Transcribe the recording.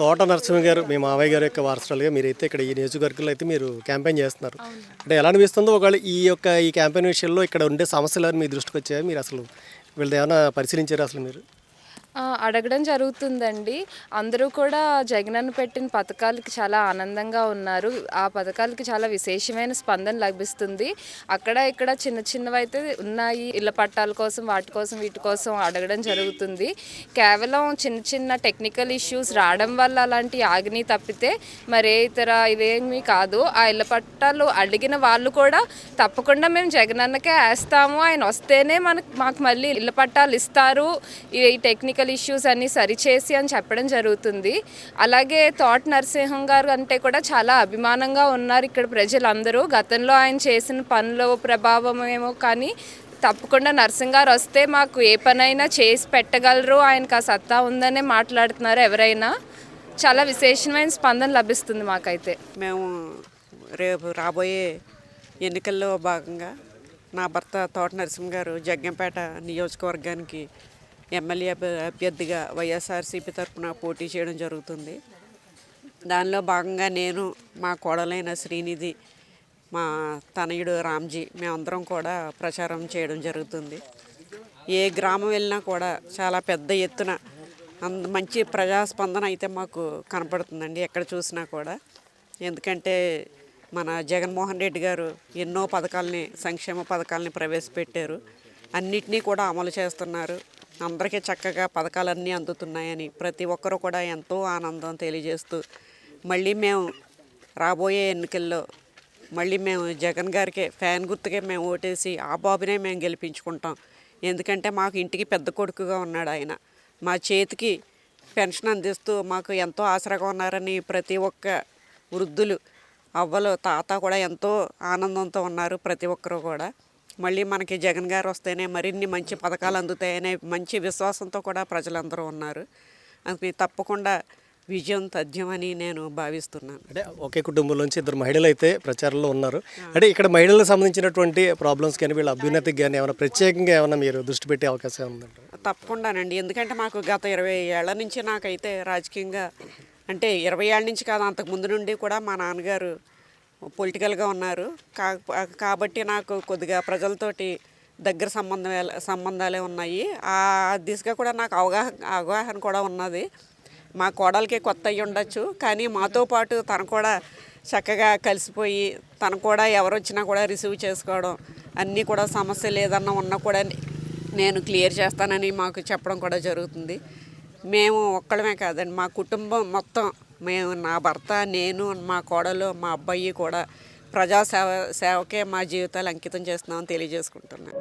తోట నరసింహ గారు మీ మావయ్య గారి యొక్క వారసురాలుగా మీరైతే ఇక్కడ ఈ నియోజకవర్గంలో అయితే మీరు క్యాంపెయిన్ చేస్తున్నారు. అంటే ఎలా అనిపిస్తుందో ఒకవేళ ఈ క్యాంపెయిన్ విషయంలో ఇక్కడ ఉండే సమస్యలు మీ దృష్టికి వచ్చాయా? మీరు అసలు వీళ్ళది ఏమైనా పరిశీలించారా అసలు మీరు? అడగడం జరుగుతుందండి. అందరూ కూడా జగనన్న పెట్టిన పథకాలకి చాలా ఆనందంగా ఉన్నారు. ఆ పథకాలకి చాలా విశేషమైన స్పందన లభిస్తుంది. అక్కడ ఇక్కడ చిన్న చిన్నవైతే ఉన్నాయి. ఇళ్ళ పట్టాల కోసం వాటి కోసం వీటి కోసం అడగడం జరుగుతుంది. కేవలం చిన్న చిన్న టెక్నికల్ ఇష్యూస్ రావడం వల్ల అలాంటి ఆగిని తప్పితే మరే ఇతర ఇదేమీ కాదు. ఆ ఇళ్ళ పట్టాలు అడిగిన వాళ్ళు కూడా తప్పకుండా మేము జగనన్నకే వేస్తాము, ఆయన వస్తేనే మాకు మళ్ళీ ఇళ్ళ పట్టాలు ఇస్తారు, ఈ టెక్నికల్ ఇష్యూస్ అన్నీ సరిచేసి అని చెప్పడం జరుగుతుంది. అలాగే తోట నరసింహం గారు అంటే కూడా చాలా అభిమానంగా ఉన్నారు ఇక్కడ ప్రజలందరూ. గతంలో ఆయన చేసిన పనుల ప్రభావం ఏమో కానీ తప్పకుండా నరసింహ గారు వస్తే మాకు ఏ పనైనా చేసి పెట్టగలరు, ఆయనకు ఆ సత్తా ఉందనే మాట్లాడుతున్నారు ఎవరైనా. చాలా విశేషమైన స్పందన లభిస్తుంది మాకైతే. మేము రేపు రాబోయే ఎన్నికల్లో భాగంగా నా భర్త తోట నరసింహ గారు జగ్గంపేట నియోజకవర్గానికి ఎమ్మెల్యే అభ్యర్థిగా వైఎస్ఆర్సీపీ తరఫున పోటీ చేయడం జరుగుతుంది. దానిలో భాగంగా నేను, మా కోడలైన శ్రీనిధి, మా తనయుడు రామ్జీ మేమందరం కూడా ప్రచారం చేయడం జరుగుతుంది. ఏ గ్రామం వెళ్ళినా కూడా చాలా పెద్ద ఎత్తున మంచి ప్రజాస్పందన అయితే మాకు కనపడుతుందండి ఎక్కడ చూసినా కూడా. ఎందుకంటే మన జగన్మోహన్ రెడ్డి గారు ఎన్నో పథకాలని, సంక్షేమ పథకాలని ప్రవేశపెట్టారు. అన్నిటినీ కూడా అమలు చేస్తున్నారు. అందరికీ చక్కగా పథకాలన్నీ అందుతున్నాయని ప్రతి ఒక్కరూ కూడా ఎంతో ఆనందం తెలియజేస్తూ మళ్ళీ మేము రాబోయే ఎన్నికల్లో మేము జగన్ గారికి ఫ్యాన్ గుర్తుకే మేము ఓటేసి ఆ బాబునే మేము గెలిపించుకుంటాం. ఎందుకంటే మాకు ఇంటికి పెద్ద కొడుకుగా ఉన్నాడు ఆయన. మా చేతికి పెన్షన్ అందిస్తూ మాకు ఎంతో ఆసరాగా ఉన్నారని ప్రతి ఒక్క వృద్ధులు, అవ్వలు, తాత కూడా ఎంతో ఆనందంతో ఉన్నారు ప్రతి ఒక్కరూ కూడా. మళ్ళీ మనకి జగన్ గారు వస్తేనే మరిన్ని మంచి పథకాలు అందుతాయనే మంచి విశ్వాసంతో కూడా ప్రజలందరూ ఉన్నారు. అందుకని తప్పకుండా విజయం తథ్యమని నేను భావిస్తున్నాను. అంటే ఒకే కుటుంబంలోంచి ఇద్దరు మహిళలు అయితే ప్రచారంలో ఉన్నారు. అంటే ఇక్కడ మహిళలకు సంబంధించినటువంటి ప్రాబ్లమ్స్ కానీ వీళ్ళ అభ్యున్నతికి కానీ ఏమైనా ప్రత్యేకంగా ఏమైనా మీరు దృష్టి పెట్టే అవకాశం ఉందంట? తప్పకుండానండి. ఎందుకంటే మాకు గత 20 ఏళ్ల నుంచి నాకైతే రాజకీయంగా, అంటే 20 ఏళ్ళ నుంచి కాదు, అంతకు ముందు నుండి కూడా మా నాన్నగారు పొలిటికల్గా ఉన్నారు. కాబట్టి నాకు కొద్దిగా ప్రజలతోటి దగ్గర సంబంధాలే ఉన్నాయి. ఆ దిశగా కూడా నాకు అవగాహన కూడా ఉన్నది. మా కోడలికి కొత్త అయ్యి ఉండొచ్చు, కానీ మాతో పాటు తను కూడా చక్కగా కలిసిపోయి తను కూడా ఎవరు వచ్చినా కూడా రిసీవ్ చేసుకోవడం, అన్నీ కూడా సమస్యలు ఏదన్నా ఉన్నా కూడా నేను క్లియర్ చేస్తానని మాకు చెప్పడం కూడా జరుగుతుంది. మేము ఒక్కడమే కాదండి, మా కుటుంబం మొత్తం, మేము, నా భర్త, నేను, మా కోడలు, మా అబ్బాయి కూడా సేవకే మా జీవితాలు అంకితం చేస్తున్నామని తెలియజేసుకుంటున్నాను.